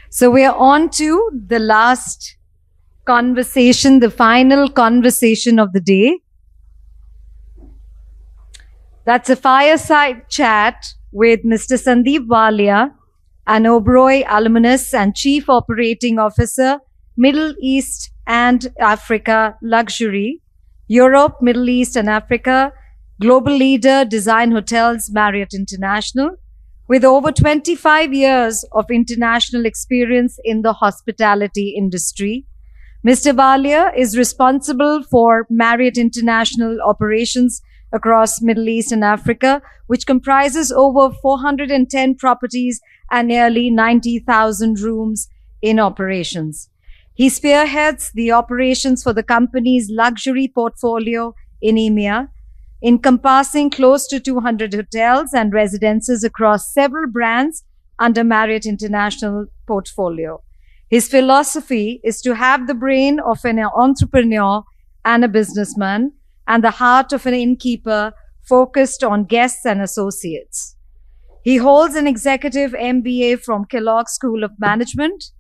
So we are on to the last conversation, the final conversation of the day. That's a fireside chat with Mr. Sandeep Walia, an Oberoi alumnus and Chief Operating Officer, Middle East and Africa Luxury, Europe, Middle East and Africa, Global Leader, Design Hotels, Marriott International, with over 25 years of international experience in the hospitality industry. Mr. Walia is responsible for Marriott International operations across Middle East and Africa, which comprises over 410 properties and nearly 90,000 rooms in operations. He spearheads the operations for the company's luxury portfolio in EMEA, encompassing close to 200 hotels and residences across several brands under Marriott International portfolio. His philosophy is to have the brain of an entrepreneur and a businessman and the heart of an innkeeper focused on guests and associates. He holds an executive MBA from Kellogg School of Management,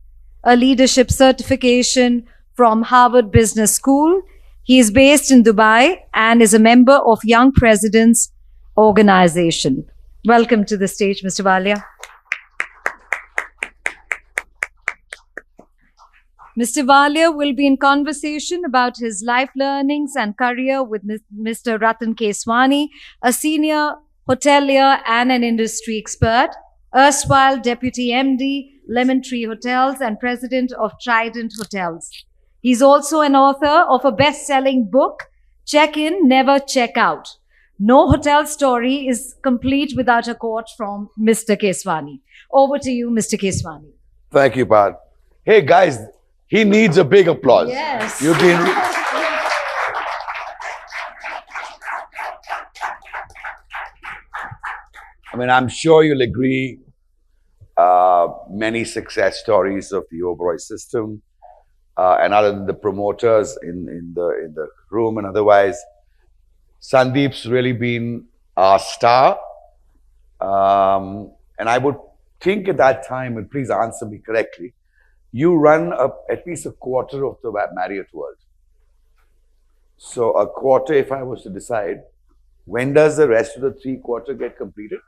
a leadership certification from Harvard Business School. He is based in Dubai and is a member of Young Presidents Organization. Welcome to the stage, Mr. Walia. Mr. Walia will be in conversation about his life learnings and career with Mr. Rattan Keswani, a senior hotelier and an industry expert, erstwhile Deputy MD, Lemon Tree Hotels, and President of Trident Hotels. He's also an author of a best-selling book, Check In, Never Check Out. No hotel story is complete without a quote from Mr. Keswani. Over to you, Mr. Keswani. Thank you, Pat. Hey, guys, he needs a big applause. Yes. You've been... I mean, I'm sure you'll agree, many success stories of the Oberoi system, and other than the promoters in the room and otherwise, Sandeep's really been our star. And I would think at that time, and please answer me correctly, you run at least a quarter of the Marriott world. So a quarter, if I was to decide, when does the rest of the three-quarter get completed?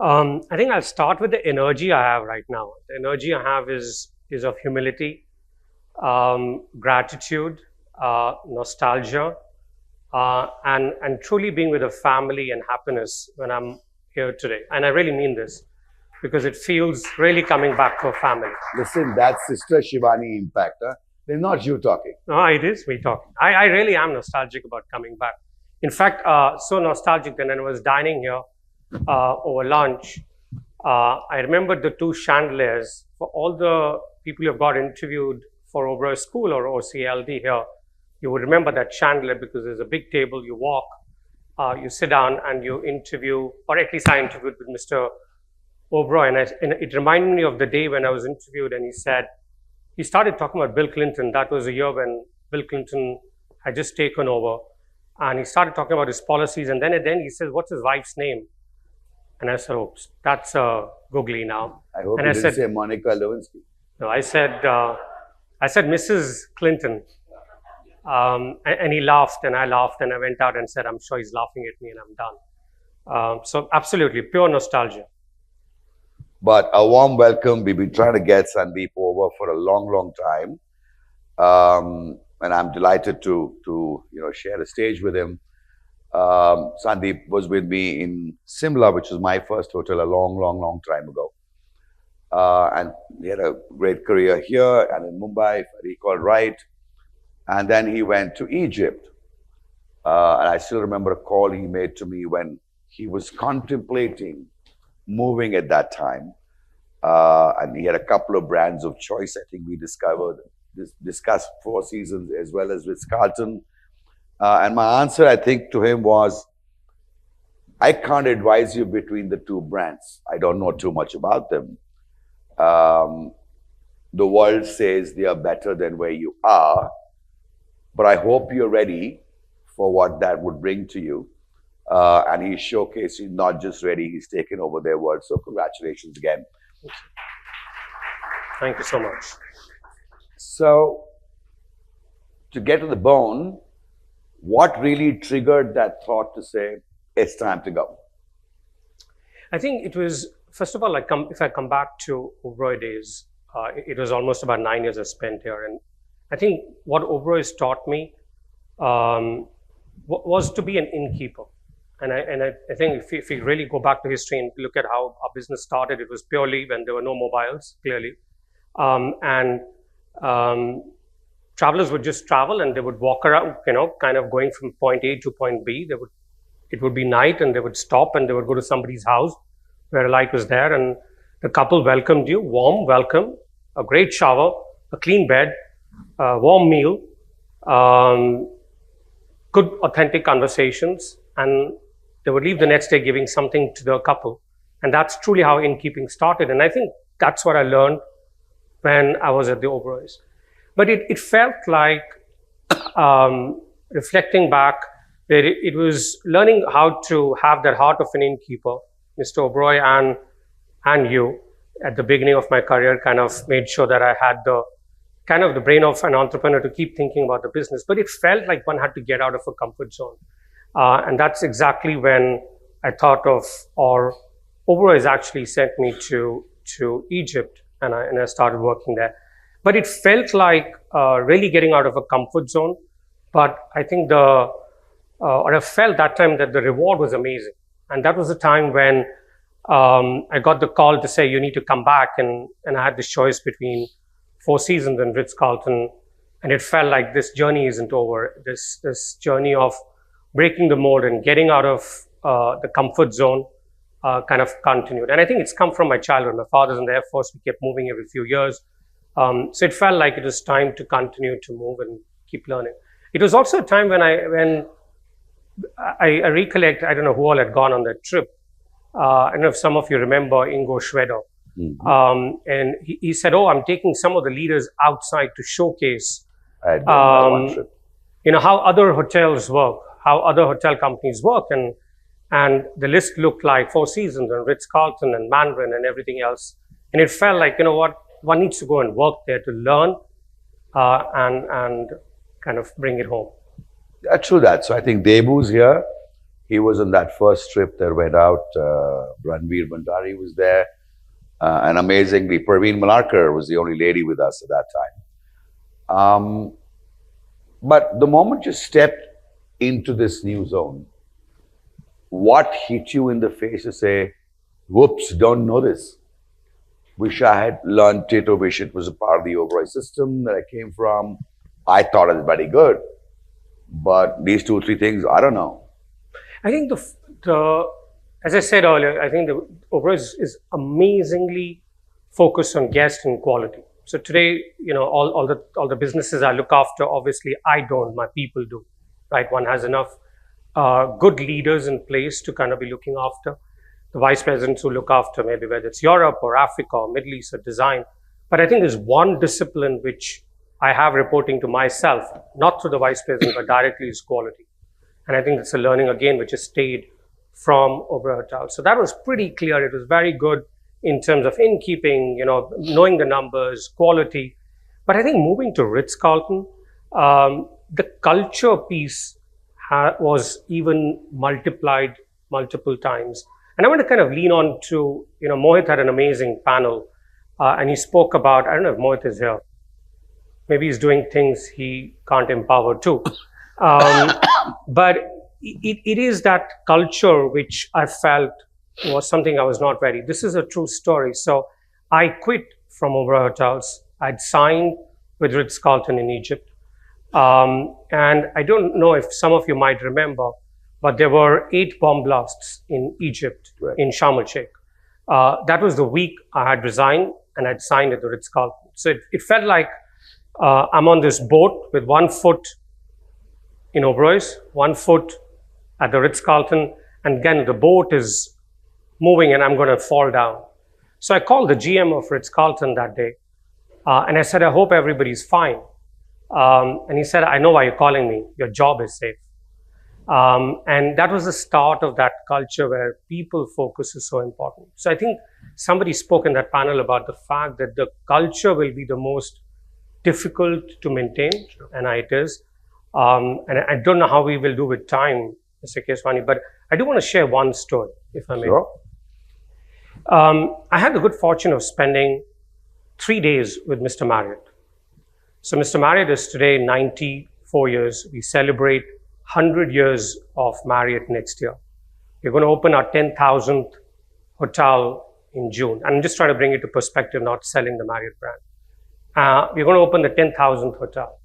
I think I'll start with the energy I have right now. The energy I have is of humility, gratitude, nostalgia, and truly being with a family and happiness when I'm here today. And I really mean this, because it feels really coming back to a family. Listen, that's Sister Shivani impact, huh? They're not you talking. No, it is me talking. I really am nostalgic about coming back. In fact, so nostalgic that when I was dining here over lunch, I remembered the two chandeliers. For all the people who have got interviewed for Oberoi School or OCLD here, you would remember that chandelier because there's a big table, you walk, you sit down and you interview, or at least I interviewed with Mr. Oberoi, and it reminded me of the day when I was interviewed and he started talking about Bill Clinton. That was a year when Bill Clinton had just taken over, and he started talking about his policies, and then at the end he says, what's his wife's name? And I said, oh, that's googly now. I hope and you didn't say Monica Lewinsky. No, I said Mrs. Clinton. And he laughed and I laughed and I went out and said, I'm sure he's laughing at me and I'm done. So absolutely, pure nostalgia. But a warm welcome. We've been trying to get Sandeep over for a long, long time. And I'm delighted to share the stage with him. Sandeep was with me in Simla, which was my first hotel a long time ago. And he had a great career here and in Mumbai, if I recall right. And then he went to Egypt. And I still remember a call he made to me when he was contemplating moving at that time. And he had a couple of brands of choice. I think we discussed Four Seasons as well as Ritz-Carlton. And my answer, I think, to him was, I can't advise you between the two brands. I don't know too much about them. The world says they are better than where you are, but I hope you're ready for what that would bring to you. And he's showcasing not just ready, he's taken over their world. So congratulations again. Thank you so much. So, to get to the bone, what really triggered that thought to say, it's time to go? I think it was, first of all, if I come back to Oberoi days, it was almost about 9 years I spent here. And I think what Oberoi's taught me was to be an innkeeper. And I think if we really go back to history and look at how our business started, it was purely when there were no mobiles, clearly. Travelers would just travel and they would walk around, kind of going from point A to point B. It would be night and they would stop and they would go to somebody's house where a light was there, and the couple welcomed you, warm welcome, a great shower, a clean bed, a warm meal, good authentic conversations, and they would leave the next day giving something to the couple. And that's truly how innkeeping started. And I think that's what I learned when I was at the Oberois. But it felt like, reflecting back, that it was learning how to have that heart of an innkeeper. Mr. Oberoi and you, at the beginning of my career, kind of made sure that I had the brain of an entrepreneur to keep thinking about the business. But it felt like one had to get out of a comfort zone. And that's exactly when I thought of, or Oberoi actually sent me to Egypt, and I started working there. But it felt like really getting out of a comfort zone. But I think I felt that time that the reward was amazing. And that was the time when I got the call to say, you need to come back. And I had this choice between Four Seasons and Ritz-Carlton. And it felt like this journey isn't over. This journey of breaking the mold and getting out of the comfort zone kind of continued. And I think it's come from my childhood. My father's in the Air Force. We kept moving every few years. So it felt like it was time to continue to move and keep learning. It was also a time when I recollect, I don't know who all had gone on that trip. I don't know if some of you remember Ingo Schroeder. Mm-hmm. And he said, I'm taking some of the leaders outside to showcase how other hotels work, how other hotel companies work. And the list looked like Four Seasons and Ritz-Carlton and Mandarin and everything else. And it felt like, one needs to go and work there to learn and kind of bring it home. Yeah, true that. So I think Debu's here. He was on that first trip that went out. Ranveer Bhandari was there. And amazingly, Parveen Malarkar was the only lady with us at that time. But the moment you stepped into this new zone, what hit you in the face to say, whoops, don't know this? Wish I had learned it, or wish it was a part of the Oberoi system that I came from. I thought it was very good. But these 2 or 3 things, I don't know. I think as I said earlier, I think the Oberoi is amazingly focused on guest and quality. So today, all the businesses I look after, obviously I don't, my people do, right? One has enough good leaders in place to kind of be looking after the vice presidents who look after maybe whether it's Europe or Africa or Middle East or design. But I think there's one discipline which I have reporting to myself, not through the vice president, but directly is quality. And I think it's a learning again, which has stayed from Oberoi Hotel. So that was pretty clear. It was very good in terms of innkeeping, knowing the numbers, quality. But I think moving to Ritz-Carlton, the culture piece was even multiplied multiple times. And I want to kind of lean on to, Mohit had an amazing panel and he spoke about, I don't know if Mohit is here. Maybe he's doing things he can't empower too. But it is that culture which I felt was something I was not ready. This is a true story. So I quit from Oberoi Hotels. I'd signed with Ritz-Carlton in Egypt. And I don't know if some of you might remember, but there were 8 bomb blasts in Egypt, right, in Sharm el-Sheikh. That was the week I had resigned and I'd signed at the Ritz-Carlton. So it felt like I'm on this boat with 1 foot in Oberoi's, 1 foot at the Ritz-Carlton, and again the boat is moving and I'm going to fall down. So I called the GM of Ritz-Carlton that day and I said, I hope everybody's fine. And he said, I know why you're calling me. Your job is safe. And that was the start of that culture where people focus is so important. So I think somebody spoke in that panel about the fact that the culture will be the most difficult to maintain, and it is. And I don't know how we will do with time, Mr. Keswani, but I do want to share one story, if I may. Sure. I had the good fortune of spending 3 days with Mr. Marriott. So Mr. Marriott is today 94 years. We celebrate 100 years of Marriott next year. We're going to open our 10,000th hotel in June. I'm just trying to bring it to perspective, not selling the Marriott brand. We're going to open the 10,000th hotel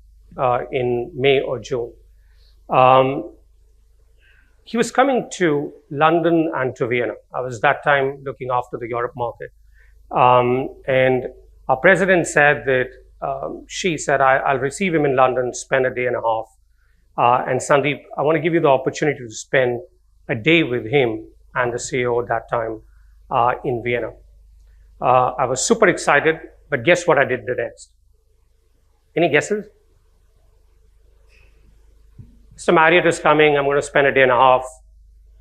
in May or June. He was coming to London and to Vienna. I was that time looking after the Europe market. And our president said that she said, I'll receive him in London, spend a day and a half. And Sandeep, I want to give you the opportunity to spend a day with him and the CEO at that time in Vienna. I was super excited, but guess what I did the next? Any guesses? Mr. Marriott is coming. I'm going to spend a day and a half.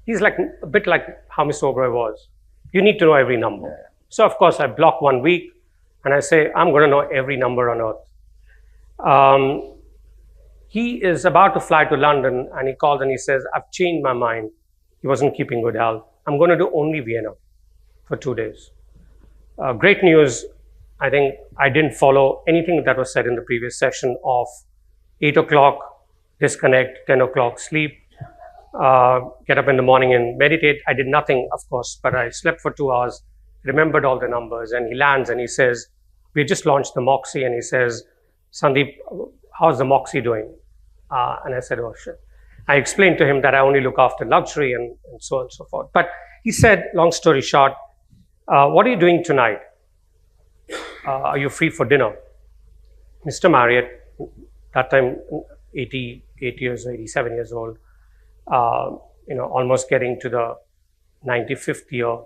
He's like a bit like how Mr. Oberoi was. You need to know every number. So, of course, I block 1 week and I say, I'm going to know every number on earth. He is about to fly to London and he calls and he says, I've changed my mind. He wasn't keeping good health. I'm going to do only Vienna for 2 days. Great news. I think I didn't follow anything that was said in the previous session of 8 o'clock, disconnect, 10 o'clock, sleep, get up in the morning and meditate. I did nothing, of course, but I slept for 2 hours, remembered all the numbers, and he lands and he says, we just launched the Moxie, and he says, Sandeep, how's the Moxie doing? And I said, oh, shit. I explained to him that I only look after luxury and so on and so forth. But he said, long story short, what are you doing tonight? Are you free for dinner? Mr. Marriott, that time 88 years, 87 years old, almost getting to the 95th year.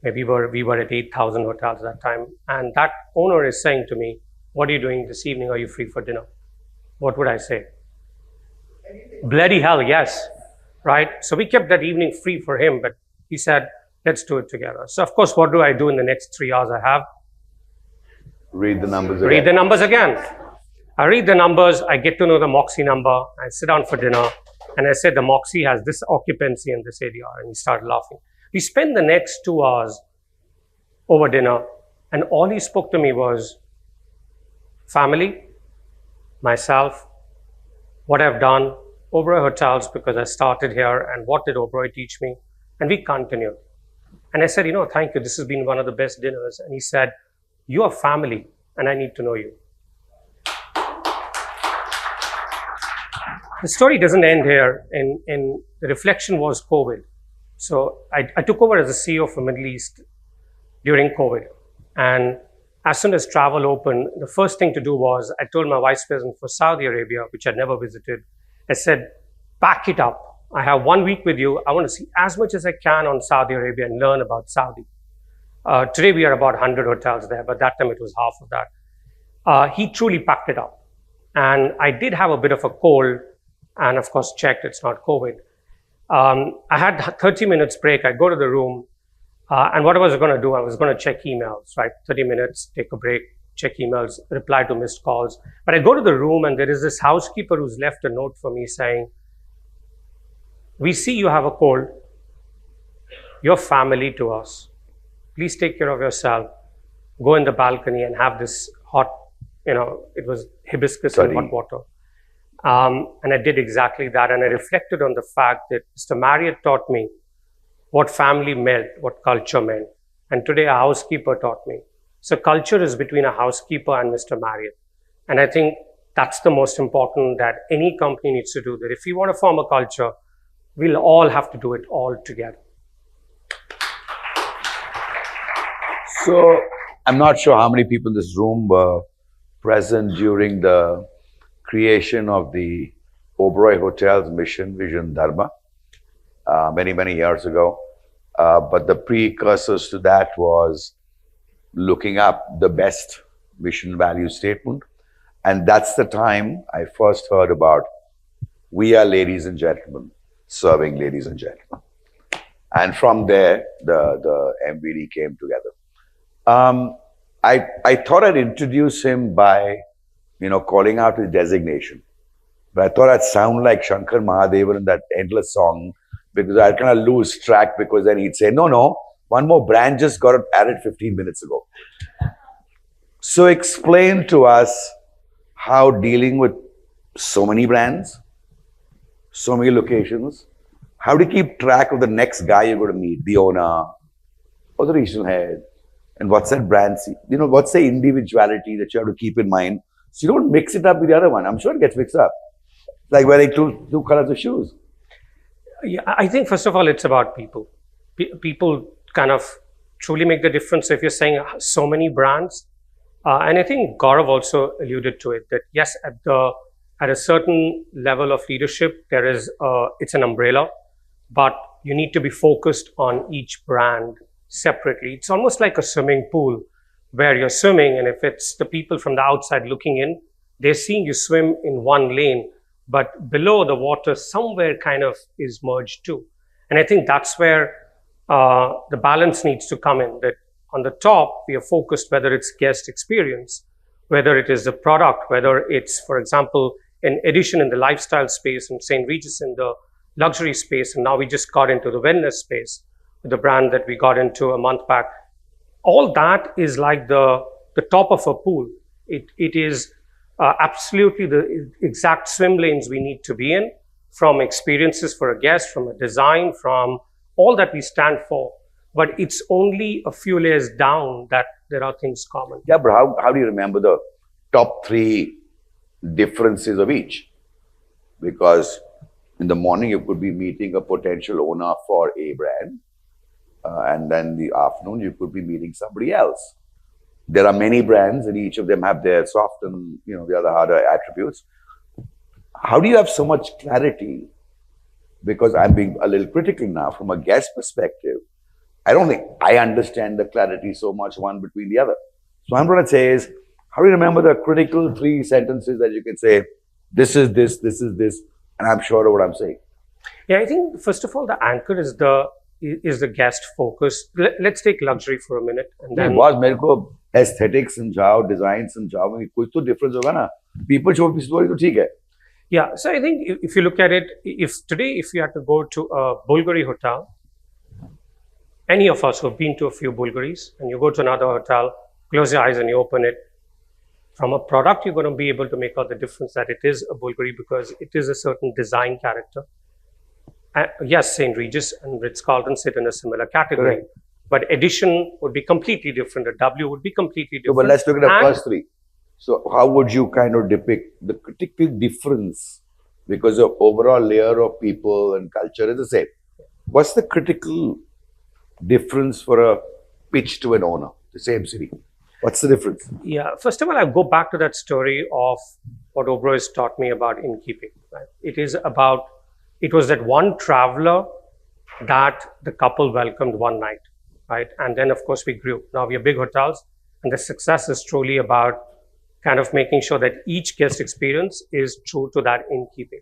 Maybe we were at 8,000 hotels at that time. And that owner is saying to me, what are you doing this evening? Are you free for dinner? What would I say? Bloody hell, yes. Right? So we kept that evening free for him, but he said, let's do it together. So of course, what do I do in the next 3 hours I have? Read the numbers again. Read the numbers again. I read the numbers, I get to know the Moxie number, I sit down for dinner, and I said the Moxie has this occupancy and this ADR, and he started laughing. We spent the next 2 hours over dinner, and all he spoke to me was family, myself, what I've done, Oberoi Hotels, because I started here, and what did Oberoi teach me? And we continued. And I said, thank you, this has been one of the best dinners. And he said, you are family, and I need to know you. The story doesn't end here. In the reflection was COVID. So I took over as a CEO for Middle East during COVID. And as soon as travel opened, the first thing to do was I told my vice president for Saudi Arabia, which I'd never visited, I said, back it up. I have 1 week with you. I want to see as much as I can on Saudi Arabia and learn about Saudi. Today we are about 100 hotels there, but that time it was half of that. He truly packed it up. And I did have a bit of a cold, and of course checked it's not COVID. I had 30 minutes break. I go to the room, and what I was going to do, I was going to check emails, right? 30 minutes, take a break, check emails, reply to missed calls. But I go to the room and there is this housekeeper who's left a note for me saying, we see you have a cold. You're family to us. Please take care of yourself. Go in the balcony and have this hot, it was hibiscus and hot water. And I did exactly that. And I reflected on the fact that Mr. Marriott taught me what family meant, what culture meant. And today a housekeeper taught me. So culture is between a housekeeper and Mr. Marriott. And I think that's the most important that any company needs to do. That if we want to form a culture, we'll all have to do it all together. So I'm not sure how many people in this room were present during the creation of the Oberoi Hotel's mission, vision, dharma, many, many years ago. But the precursors to that was looking up the best mission value statement. And that's the time I first heard about, we are ladies and gentlemen. serving ladies and gentlemen. And from there, the MVD came together. I thought I'd introduce him by, calling out his designation. But I thought I'd sound like Shankar Mahadevan in that endless song because I'd kind of lose track because then he'd say, no, one more brand just got added 15 minutes ago. So explain to us how dealing with so many brands, so many locations, how do you keep track of the next guy you're going to meet, the owner or the regional head, and what's that brand, what's the individuality that you have to keep in mind so you don't mix it up with the other one. I'm sure it gets mixed up. Like wearing two colors of shoes. Yeah, I think first of all, it's about people. People kind of truly make the difference. If you're saying so many brands, and I think Gaurav also alluded to it, that yes, at a certain level of leadership, it's an umbrella, but you need to be focused on each brand separately. It's almost like a swimming pool where you're swimming, and if it's the people from the outside looking in, they're seeing you swim in one lane, but below the water somewhere kind of is merged too. And I think that's where the balance needs to come in, that on the top, we are focused whether it's guest experience, whether it is the product, whether it's, for example, an addition in the lifestyle space and St. Regis in the luxury space. And now we just got into the wellness space with the brand that we got into a month back. All that is like the top of a pool. It is absolutely the exact swim lanes we need to be in, from experiences for a guest, from a design, from all that we stand for. But it's only a few layers down that there are things common. Yeah, but how do you remember the top 3 differences of each? Because in the morning, you could be meeting a potential owner for a brand. And then the afternoon, you could be meeting somebody else. There are many brands and each of them have their soft and the other harder attributes. How do you have so much clarity? Because I'm being a little critical now from a guest perspective. I don't think I understand the clarity so much one between the other. So I'm going to say is, how do you remember the critical 3 sentences that you can say, this is this, and I'm sure of what I'm saying? Yeah, I think first of all, the anchor is the guest focus. Let's take luxury for a minute. And then मेरे को aesthetics समझाओ, design समझाओ, में कुछ तो difference होगा ना. People show story तो ठीक है. Yeah, so I think if you look at it, if you had to go to a Bulgari hotel, any of us who have been to a few Bulgaris, and you go to another hotel, close your eyes and you open it, from a product, you're going to be able to make out the difference that it is a Bulgari because it is a certain design character. Yes, St. Regis and Ritz-Carlton sit in a similar category. Correct. But Edition would be completely different. A W would be completely different. So, but let's look at the first 3. So how would you kind of depict the critical difference? Because the overall layer of people and culture is the same. What's the critical difference for a pitch to an owner, the same city? What's the difference? Yeah, first of all, I go back to that story of what Oberoi has taught me about innkeeping. Right? It was that one traveler that the couple welcomed one night, right? And then, of course, we grew. Now we are big hotels, and the success is truly about kind of making sure that each guest experience is true to that innkeeping.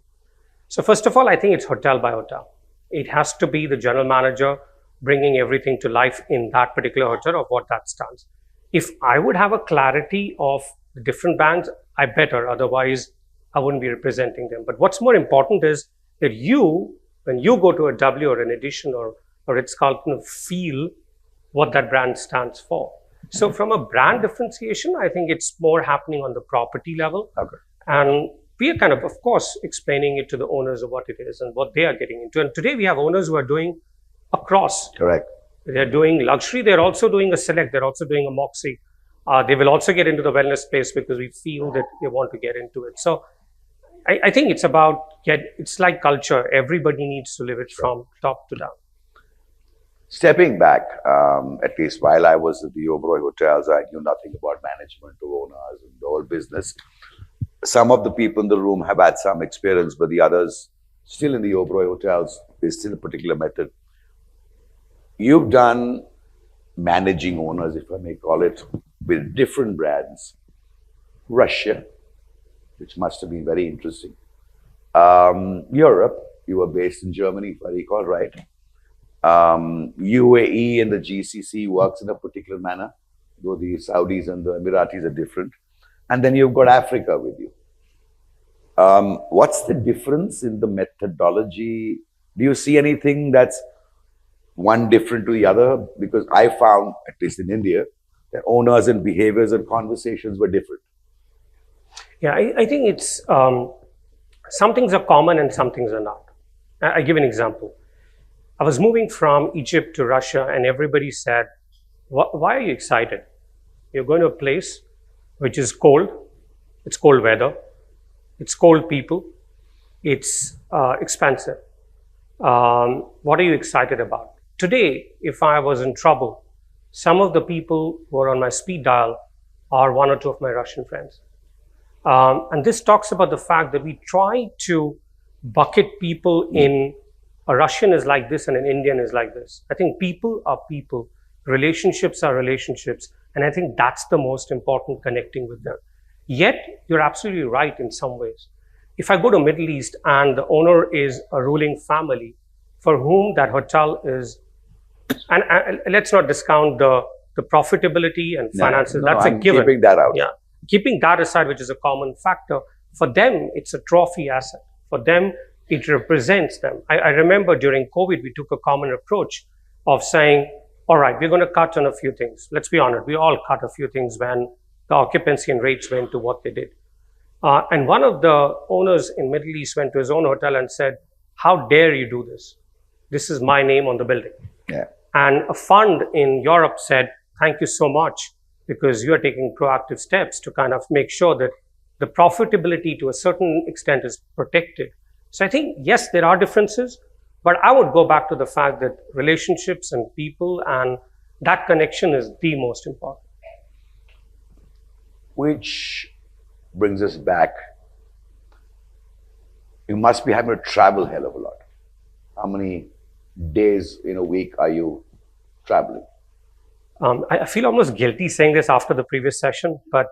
So first of all, I think it's hotel by hotel. It has to be the general manager bringing everything to life in that particular hotel of what that stands. If I would have a clarity of the different brands, I better, otherwise I wouldn't be representing them. But what's more important is that when you go to a W or an Edition or Ritz-Carlton, feel what that brand stands for. So from a brand differentiation, I think it's more happening on the property level. Okay. And we are kind of course, explaining it to the owners of what it is and what they are getting into. And today we have owners who are doing across. Correct. They're doing luxury. They're also doing a Select. They're also doing a Moxie. They will also get into the wellness space because we feel that they want to get into it. So I think it's it's like culture. Everybody needs to live it from top to down. Stepping back, at least while I was at the Oberoi hotels, I knew nothing about management or owners and the whole business. Some of the people in the room have had some experience, but the others still in the Oberoi hotels, there's still a particular method. You've done managing owners, if I may call it, with different brands. Russia, which must have been very interesting. Europe, you were based in Germany, if I recall right. UAE and the GCC works in a particular manner, though the Saudis and the Emiratis are different. And then you've got Africa with you. What's the difference in the methodology? Do you see anything that's one different to the other? Because I found, at least in India, that owners and behaviors and conversations were different. Yeah, I think it's some things are common and some things are not. I give an example. I was moving from Egypt to Russia, and everybody said, "Why are you excited? You're going to a place which is cold. It's cold weather. It's cold people. It's expensive. What are you excited about?" Today, if I was in trouble, some of the people who are on my speed dial are one or two of my Russian friends. And this talks about the fact that we try to bucket people in a Russian is like this and an Indian is like this. I think people are people, relationships are relationships, and I think that's the most important, connecting with them. Yet, you're absolutely right in some ways. If I go to Middle East and the owner is a ruling family for whom that hotel is, and let's not discount the profitability and finances, that's a given. Keeping that out. Yeah. Keeping that aside, which is a common factor, for them, it's a trophy asset. For them, it represents them. I remember during COVID, we took a common approach of saying, all right, we're going to cut on a few things. Let's be honest, we all cut a few things when the occupancy and rates went to what they did. And one of the owners in Middle East went to his own hotel and said, "How dare you do this? This is my name on the building." Yeah. And a fund in Europe said, "Thank you so much, because you are taking proactive steps to kind of make sure that the profitability to a certain extent is protected." So I think, yes, there are differences, but I would go back to the fact that relationships and people and that connection is the most important. Which brings us back. You must be having to travel hell of a lot. How many days in a week are you traveling? I feel almost guilty saying this after the previous session, but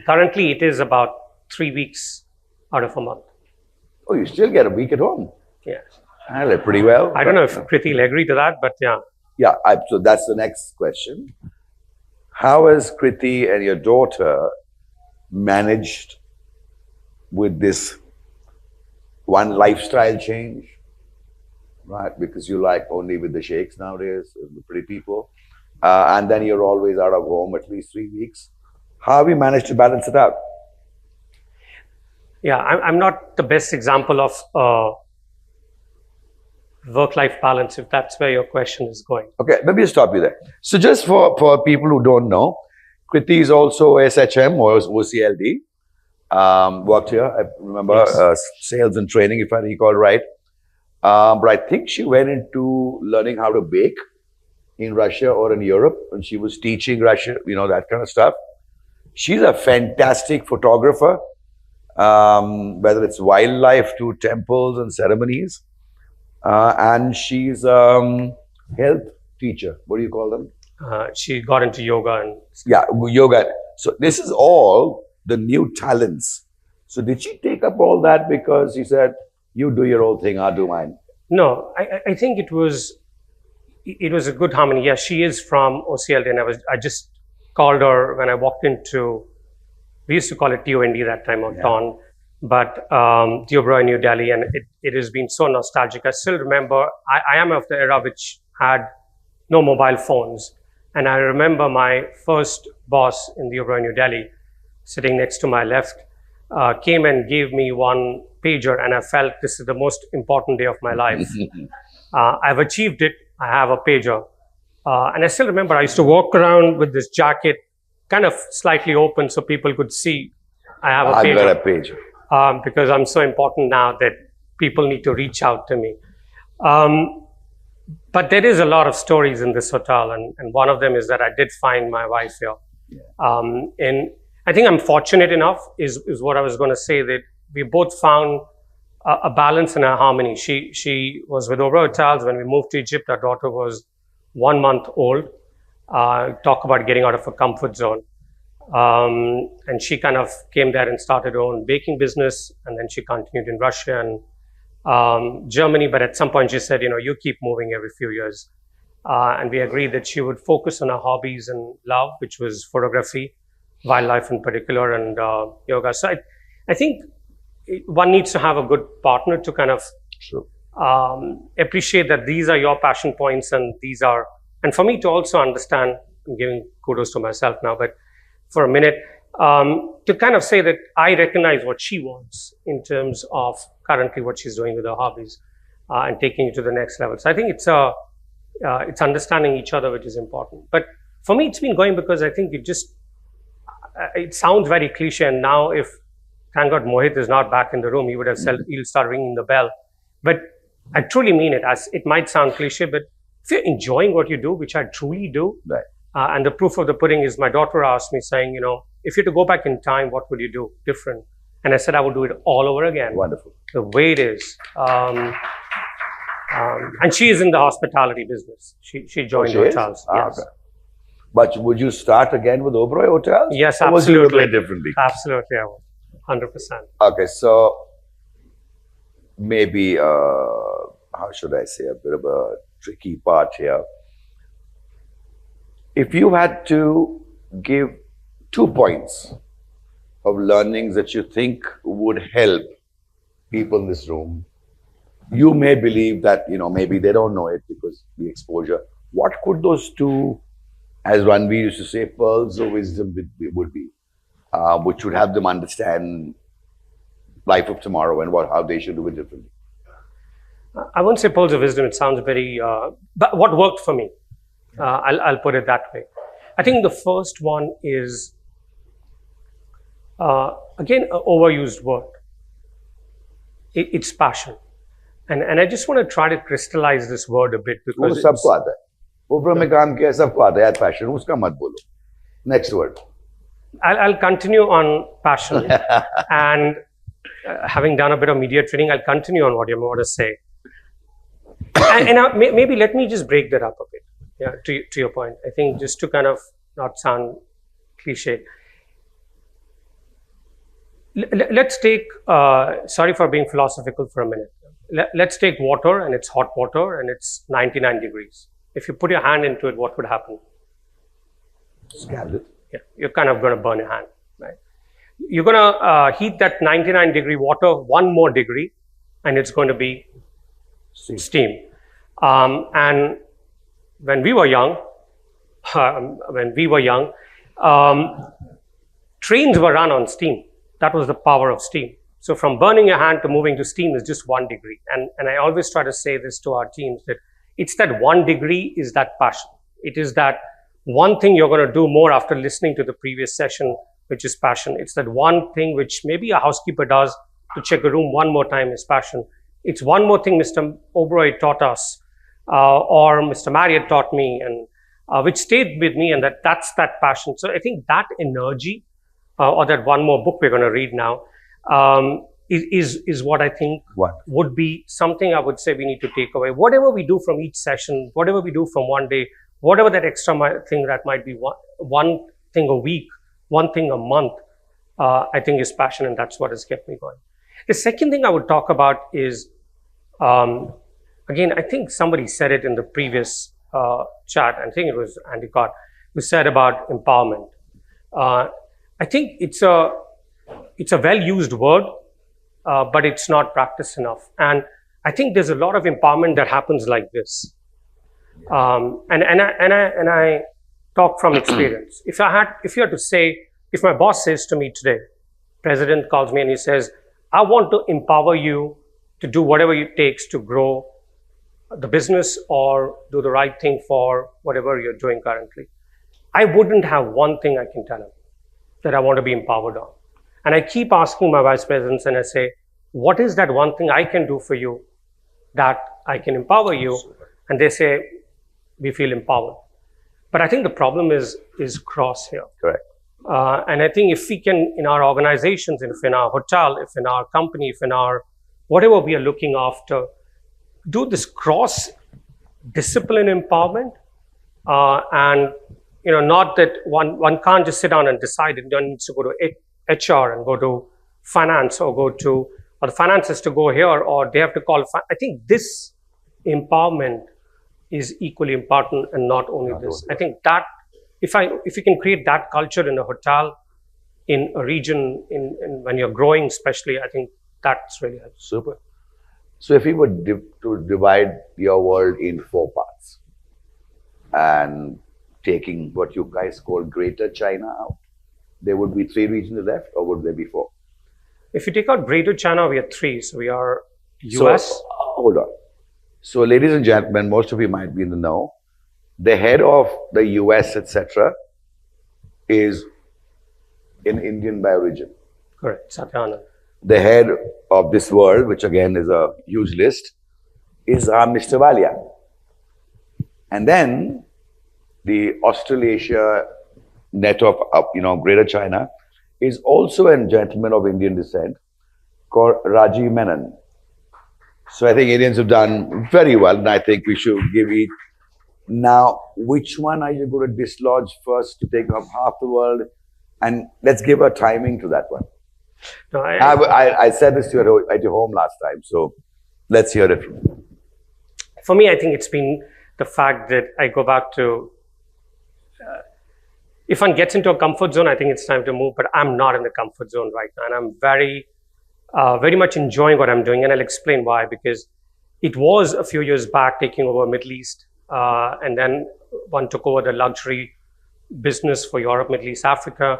currently it is about 3 weeks out of a month. Oh, you still get a week at home. Yes. I live pretty well. I don't know if Kriti will agree to that, but yeah. Yeah, so that's the next question. How has Kriti and your daughter managed with this one lifestyle change? Right, because you like only with the sheikhs nowadays, the pretty people, and then you're always out of home at least 3 weeks. How have you managed to balance it out? Yeah, I'm not the best example of work-life balance, if that's where your question is going. Okay, let me stop you there. So just for people who don't know, Kriti is also SHM or OCLD. Worked here, I remember, Yes. Sales and training, if I recall right. But I think she went into learning how to bake in Russia or in Europe, and she was teaching Russia, that kind of stuff. She's a fantastic photographer, whether it's wildlife to temples and ceremonies. And she's a health teacher. What do you call them? She got into yoga and Yeah, yoga. So this is all the new talents. So did she take up all that because she said, "You do your own thing, I'll do mine"? no, I think it was a good harmony. Yeah, she is from OCLD, and I just called her when I walked into, we used to call it TOND that time, or TON, but the Oberoi, New Delhi, and it has been so nostalgic. I still remember, I am of the era which had no mobile phones, and I remember my first boss in the Oberoi, New Delhi, sitting next to my left, came and gave me one pager, and I felt this is the most important day of my life. I've achieved it. I have a pager. And I still remember I used to walk around with this jacket kind of slightly open so people could see I have a I've pager. got a pager. Because I'm so important now that people need to reach out to me. But there is a lot of stories in this hotel, and one of them is that I did find my wife here. And I think I'm fortunate enough, is what I was going to say, that we both found a balance and a harmony. She was with Oberoi Hotels when we moved to Egypt. Our daughter was 1 month old. Talk about getting out of a comfort zone. And she kind of came there and started her own baking business, and then she continued in Russia. And Germany, but at some point she said, you keep moving every few years. And we agreed that she would focus on her hobbies and love, which was photography, wildlife in particular, and yoga. So I think one needs to have a good partner to kind of appreciate that these are your passion points and for me to also understand, I'm giving kudos to myself now, but for a minute, to kind of say that I recognize what she wants in terms of currently what she's doing with her hobbies and taking it to the next level. So I think it's understanding each other, which is important. But for me, it's been going because I think it sounds very cliche. And now if, thank God, Mohit is not back in the room, he would have said, he'll start ringing the bell. But I truly mean it, as it might sound cliche, but if you're enjoying what you do, which I truly do, Right. And the proof of the pudding is my daughter asked me saying, if you had to go back in time, what would you do different? And I said, I would do it all over again. Wonderful. The way it is. And she is in the hospitality business. She joined hotels. Yes. Okay. But would you start again with Oberoi Hotels? Yes, or absolutely. would you do it differently? Absolutely, I would. 100%. Okay, so maybe, how should I say, a bit of a tricky part here. If you had to give 2 points of learnings that you think would help people in this room, you may believe that, maybe they don't know it because the exposure. What could those two, as Ranveer used to say, pearls of wisdom would be, which would have them understand life of tomorrow and how they should do it differently? I won't say pearls of wisdom. It sounds very, but what worked for me, I'll put it that way. I think the first one is, again, an overused word. It's passion. And I just want to try to crystallize this word a bit because सबको आता है. Oberoi में काम किया सबको आता है यार passion. उसका मत बोलो. Next word. I'll continue on passion. And having done a bit of media training, I'll continue on what you want to say. And maybe let me just break that up a bit. Yeah, to your point. I think just to kind of not sound cliche. Let's take, sorry for being philosophical for a minute. Let's take water, and it's hot water and it's 99 degrees. If you put your hand into it, what would happen? Scald it. Yeah, you're kind of going to burn your hand, right? You're going to heat that 99 degree water 1 more degree, and it's going to be steam. And when we were young, trains were run on steam. That was the power of steam. So from burning your hand to moving to steam is just 1 degree. And I always try to say this to our teams, that it's that 1 degree is that passion. It is that one thing you're going to do more after listening to the previous session, which is passion. It's that one thing which maybe a housekeeper does to check a room 1 more time is passion. It's 1 more thing Mr. Oberoi taught us, or Mr. Marriott taught me, and which stayed with me, and that's that passion. So I think that energy, or that 1 more book we're going to read now, is what I think would be something I would say we need to take away. Whatever we do from each session, whatever we do from one day, whatever that extra thing that might be one thing a week, 1 thing a month, I think is passion, and that's what has kept me going. The second thing I would talk about is, again, I think somebody said it in the previous chat. I think it was Andy Cott who said about empowerment. I think it's a well-used word, but it's not practiced enough. And I think there's a lot of empowerment that happens like this. And I talk from experience. If you had to say, if my boss says to me today, president calls me and he says, I want to empower you to do whatever it takes to grow the business or do the right thing for whatever you're doing currently, I wouldn't have one thing I can tell him that I want to be empowered on. And I keep asking my vice presidents, and I say, what is that one thing I can do for you that I can empower you? And they say, we feel empowered. But I think the problem is cross here. Correct. And I think if we can, in our organizations, if in our hotel, if in our company, if in our whatever we are looking after, do this cross-discipline empowerment, and not that one can't just sit down and decide. One needs to go to HR and go to finance or go to or the finances to go here, or they have to call. I think this empowerment is equally important, and not only this. I think that if you can create that culture in a hotel, in a region, in when you're growing, especially, I think that's really helpful. Super. So if we were to divide your world in 4 parts and taking what you guys call Greater China out, there would be 3 regions left, or would there be 4? If you take out Greater China, we are 3. So we are US. So, hold on. So, ladies and gentlemen, most of you might be in the know. The head of the US, etc., is an Indian by origin. Correct, Satyanand. The head of this world, which again is a huge list, is Mr. Walia. And then the Australasia net of Greater China is also a gentleman of Indian descent called Rajiv Menon. So I think Indians have done very well, and I think we should give each. Now, which one are you going to dislodge first to take up half the world? And let's give a timing to that one. No, I said this to you at your home last time, so let's hear it. For me, I think it's been the fact that I go back to, if one gets into a comfort zone, I think it's time to move, but I'm not in the comfort zone right now. And I'm very much enjoying what I'm doing. And I'll explain why, because it was a few years back taking over Middle East. And then one took over the luxury business for Europe, Middle East, Africa.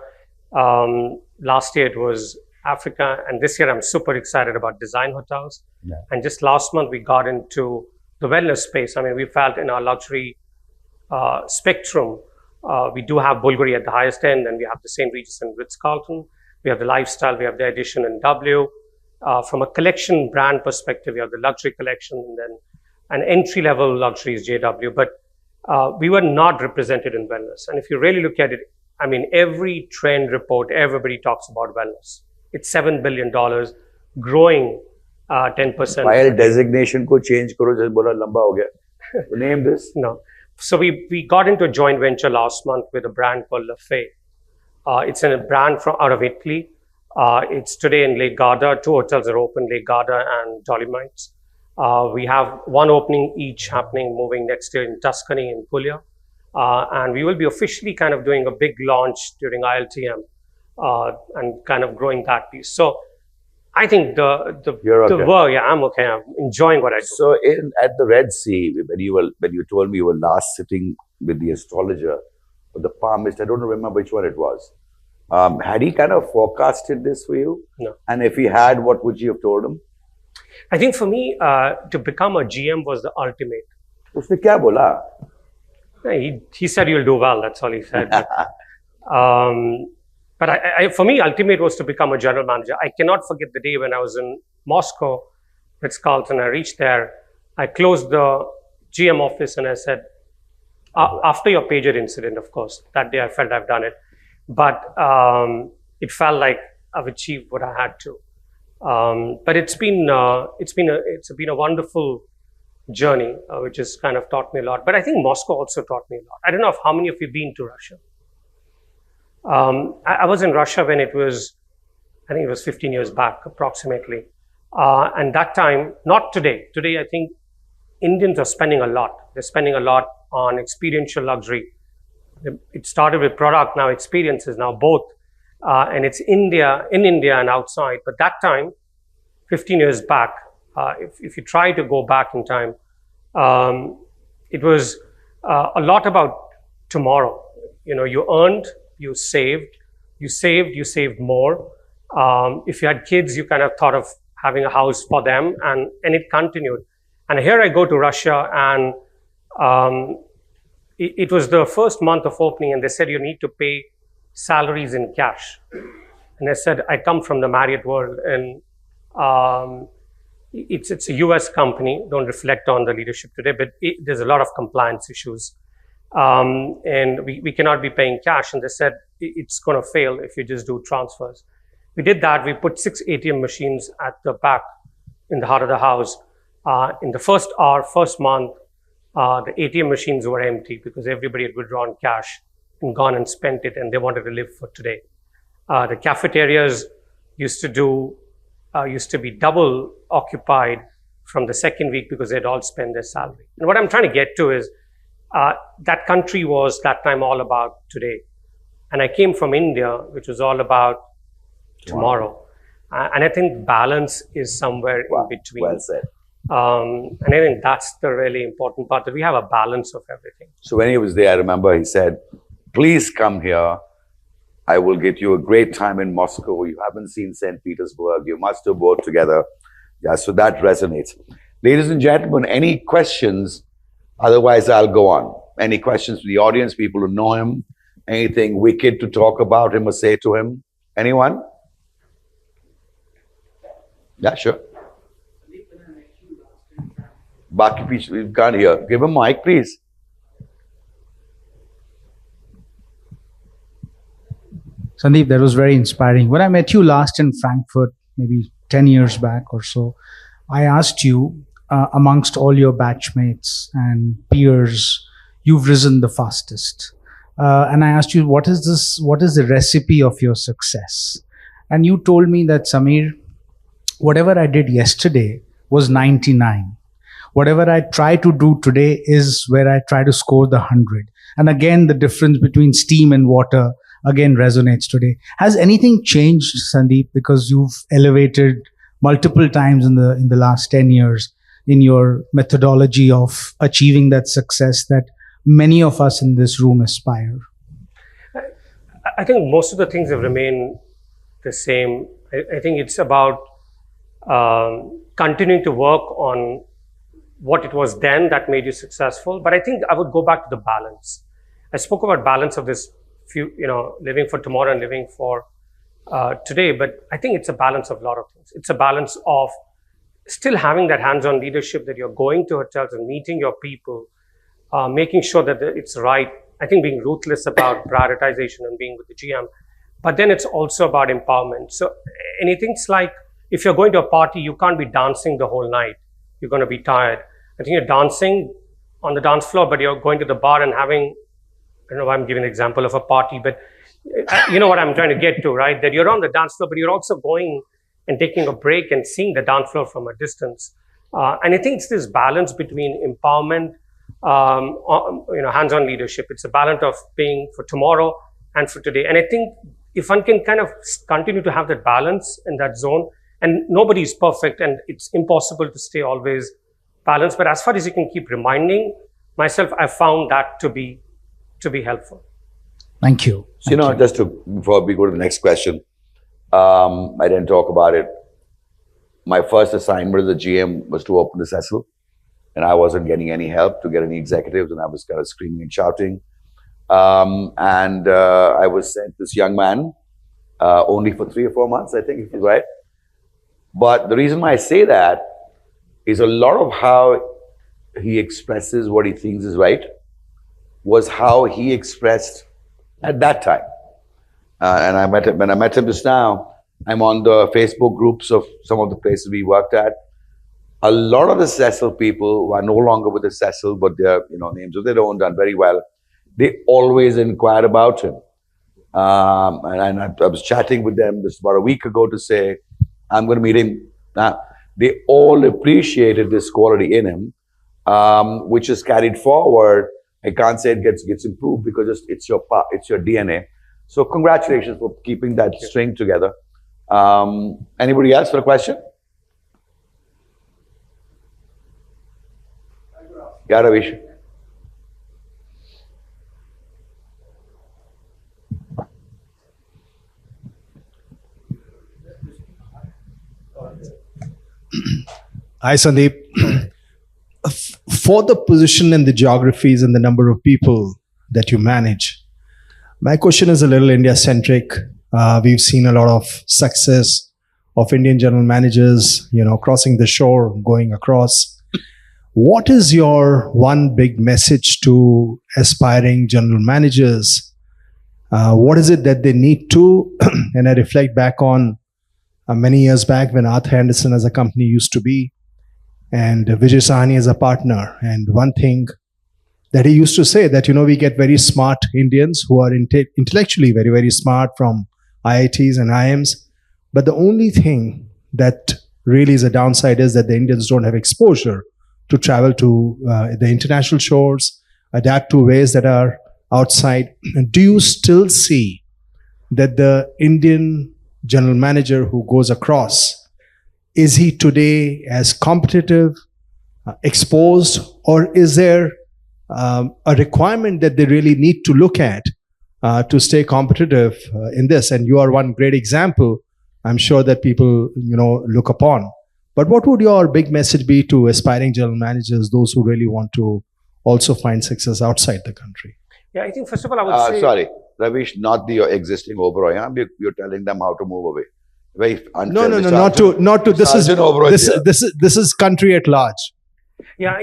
Last year it was Africa. And this year I'm super excited about design hotels. Yeah. And just last month we got into the wellness space. I mean, we felt in our luxury spectrum, we do have Bulgari at the highest end, and we have the St. Regis and Ritz-Carlton. We have the lifestyle, we have the Edition and W. From a collection brand perspective, we have the luxury collection, and then an entry-level luxury is JW. But we were not represented in wellness. And if you really look at it, I mean, every trend report, everybody talks about wellness. It's $7 billion, growing 10%. File designation ko change karo, just bola lamba ho gaya. Name this? No. So we got into a joint venture last month with a brand called La Fay. It's a brand out of Italy. It's today in Lake Garda. 2 hotels are open, Lake Garda and Dolomites. We have 1 opening each happening, moving next year in Tuscany and Puglia. And we will be officially kind of doing a big launch during ILTM and kind of growing that piece. So I think the world, yeah, I'm okay. I'm enjoying what I do. So at the Red Sea, when you told me you were last sitting with the astrologer or the palmist, I don't remember which one it was. Had he kind of forecasted this for you? No. And if he had, what would you have told him? I think for me, to become a GM was the ultimate. Usne kya bola? He said you'll do well. That's all he said. But for me, ultimate was to become a general manager. I cannot forget the day when I was in Moscow, Ritz-Carlton. I reached there. I closed the GM office and I said, after your pager incident, of course, that day I felt I've done it. But it felt like I've achieved what I had to. But it's been a wonderful journey, which has kind of taught me a lot. But I think Moscow also taught me a lot. I don't know how many of you been to Russia. I was in Russia when I think it was 15 years back, approximately. And that time, not today. Today, I think Indians are spending a lot. They're spending a lot on experiential luxury. It started with product, now experiences, now both. And it's in India and outside. But that time, 15 years back, if you try to go back in time, it was a lot about tomorrow. You know, you earned, you saved more. If you had kids, you kind of thought of having a house for them, and it continued. And here I go to Russia, and it was the first month of opening, and they said you need to pay salaries in cash. And I said, I come from the Marriott world, and it's a US company, don't reflect on the leadership today, but there's a lot of compliance issues. And we cannot be paying cash. And they said, it's going to fail if you just do transfers. We did that. We put 6 ATM machines at the back in the heart of the house. In the first hour, first month, the ATM machines were empty because everybody had withdrawn cash and gone and spent it, and they wanted to live for today. The cafeterias used to do used to be double occupied from the second week because they'd all spent their salary. And what I'm trying to get to is that country was that time all about today. And I came from India, which was all about tomorrow. And I think balance is somewhere in between. Well said. And I think that's the really important part, that we have a balance of everything. So when he was there, I remember he said, please come here. I will get you a great time in Moscow. You haven't seen St. Petersburg. You must have both together. Yeah, so that resonates. Ladies and gentlemen, any questions? Otherwise, I'll go on. Any questions from the audience, people who know him? Anything wicked to talk about him or say to him? Anyone? Yeah, sure. Baki piche, we can't hear. Give him mic, please. Sandeep, that was very inspiring. When I met you last in Frankfurt, maybe 10 years back or so, I asked you, amongst all your batchmates and peers, you've risen the fastest. And I asked you, what is the recipe of your success? And you told me that, Samir, whatever I did yesterday was 99. Whatever I try to do today is where I try to score the 100. And again, the difference between steam and water again resonates today. Has anything changed, Sandeep, because you've elevated multiple times in the last 10 years in your methodology of achieving that success that many of us in this room aspire? I think most of the things have remained the same. I think it's about continuing to work on what it was then that made you successful. But I think I would go back to the balance. I spoke about balance of this living for tomorrow and living for today. But I think it's a balance of a lot of things. It's a balance of still having that hands-on leadership, that you're going to hotels and meeting your people, making sure that it's right. I think being ruthless about prioritization and being with the GM. But then it's also about empowerment. So anything's like, if you're going to a party, you can't be dancing the whole night. You're going to be tired. I think you're dancing on the dance floor, but you're going to the bar and having, I don't know why I'm giving an example of a party, but you know what I'm trying to get to, right? That you're on the dance floor, but you're also going and taking a break and seeing the dance floor from a distance. And I think it's this balance between empowerment, hands-on leadership. It's a balance of being for tomorrow and for today. And I think if one can kind of continue to have that balance in that zone, and nobody is perfect and it's impossible to stay always balanced, but as far as you can keep reminding myself, I found that to be helpful. Thank you. So, just before we go to the next question, I didn't talk about it. My first assignment as a GM was to open the Cecil, and I wasn't getting any help to get any executives, and I was kind of screaming and shouting. I was sent this young man only for 3 or 4 months, I think, if he's right. But the reason why I say that is a lot of how he expresses what he thinks is right was how he expressed at that time. And I met him, when I met him just now, I'm on the Facebook groups of some of the places we worked at. A lot of the Cecil people who are no longer with the Cecil, but they're names of their own, done very well. They always inquire about him. And I was chatting with them just about a week ago to say, I'm going to meet him. Now, they all appreciated this quality in him, which is carried forward. I can't say it gets improved because it's your DNA. So congratulations for keeping that string together. Anybody else for a question? Yeah, Ravish. Hi, Sandeep. For the position and the geographies and the number of people that you manage, my question is a little India-centric. We've seen a lot of success of Indian general managers, crossing the shore, going across. What is your one big message to aspiring general managers? What is it that they need to? And I reflect back on many years back when Arthur Andersen as a company used to be, and Vijay Sahani as a partner. And one thing that he used to say that, we get very smart Indians who are intellectually very, very smart from IITs and IIMs. But the only thing that really is a downside is that the Indians don't have exposure to travel to the international shores, adapt to ways that are outside. Do you still see that the Indian general manager who goes across, is he today as competitive, exposed, or is there a requirement that they really need to look at to stay competitive in this? And you are one great example, I'm sure, that people look upon. But what would your big message be to aspiring general managers, those who really want to also find success outside the country? Yeah, I think first of all, I would say... Sorry, Ravish, not the existing Oberoi. Huh? You're telling them how to move away. Very unfair. No, not to. This is country at large. Yeah,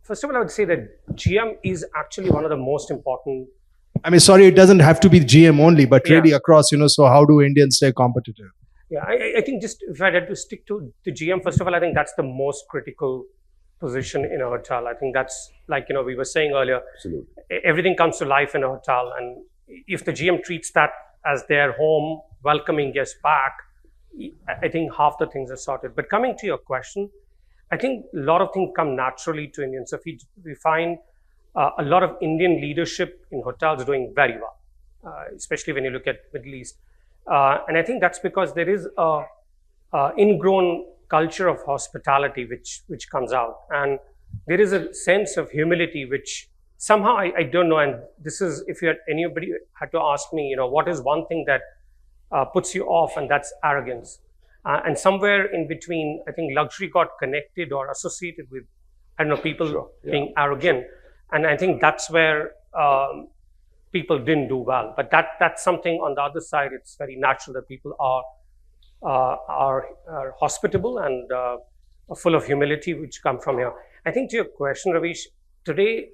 first of all, I would say that GM is actually one of the most important. I mean, sorry, it doesn't have to be GM only, but really across, so how do Indians stay competitive? Yeah, I think just if I had to stick to the GM, first of all, I think that's the most critical position in a hotel. I think that's like, we were saying earlier, Absolutely. Everything comes to life in a hotel. And if the GM treats that as their home, welcoming guests back, I think half the things are sorted. But coming to your question, I think a lot of things come naturally to Indians. So we find a lot of Indian leadership in hotels doing very well, especially when you look at Middle East. And I think that's because there is a ingrown culture of hospitality which comes out. And there is a sense of humility which somehow, I don't know, and this is, if anybody had to ask me, what is one thing that puts you off, and that's arrogance. And somewhere in between, I think luxury got connected or associated with, people being arrogant. And I think that's where people didn't do well. But that's something on the other side, it's very natural that people are hospitable and full of humility, which come from here. I think to your question, Ravish, today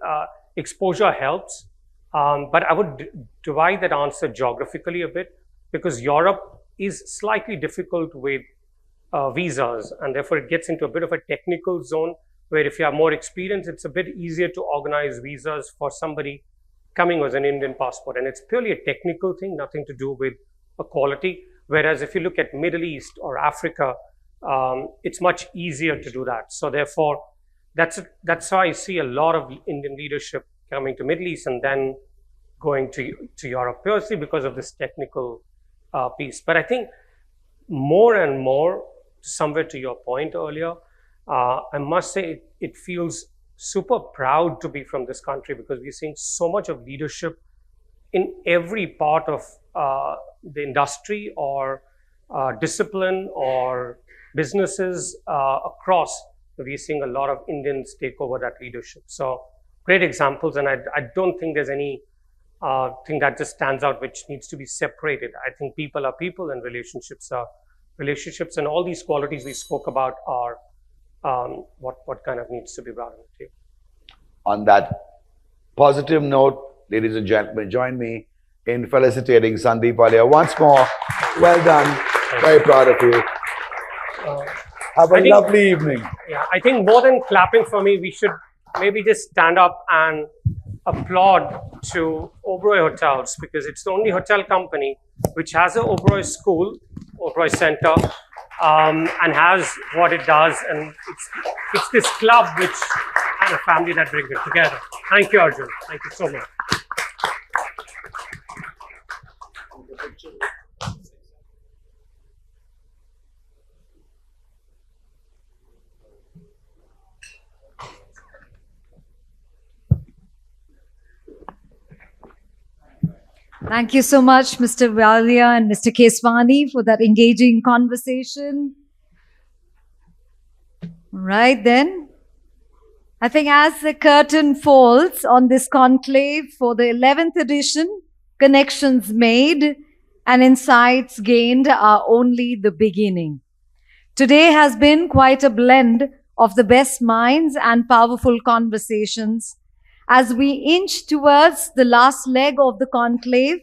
exposure helps, but I would divide that answer geographically a bit, because Europe is slightly difficult with visas, and therefore it gets into a bit of a technical zone where if you have more experience, it's a bit easier to organize visas for somebody coming with an Indian passport. And it's purely a technical thing, nothing to do with a quality. Whereas if you look at Middle East or Africa, it's much easier to do that. So therefore, that's how I see a lot of Indian leadership coming to Middle East and then going to Europe, purely because of this technical piece. But I think more and more, somewhere to your point earlier, I must say it feels super proud to be from this country, because we're seeing so much of leadership in every part of the industry or discipline or businesses across. We're seeing a lot of Indians take over that leadership. So great examples, and I don't think there's any thing that just stands out which needs to be separated. I think people are people and relationships are relationships, and all these qualities we spoke about are what kind of needs to be brought on the table. On that positive note, ladies and gentlemen, join me in felicitating Sandeep Walia once more. Well done. Very proud of you. Have a lovely evening. Yeah, I think more than clapping for me, we should maybe just stand up and applaud to Oberoi Hotels, because it's the only hotel company which has an Oberoi school, Oberoi Center, and has what it does. And it's this club which and a family that brings it together. Thank you, Arjun. Thank you so much. Thank you so much, Mr. Walia and Mr. Keswani, for that engaging conversation. Right then, I think as the curtain falls on this conclave for the 11th edition, connections made and insights gained are only the beginning. Today has been quite a blend of the best minds and powerful conversations. As we inch towards the last leg of the conclave,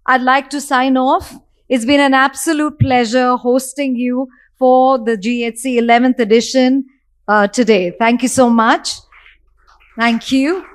I'd like to sign off. It's been an absolute pleasure hosting you for the GHC 11th edition today. Thank you so much. Thank you.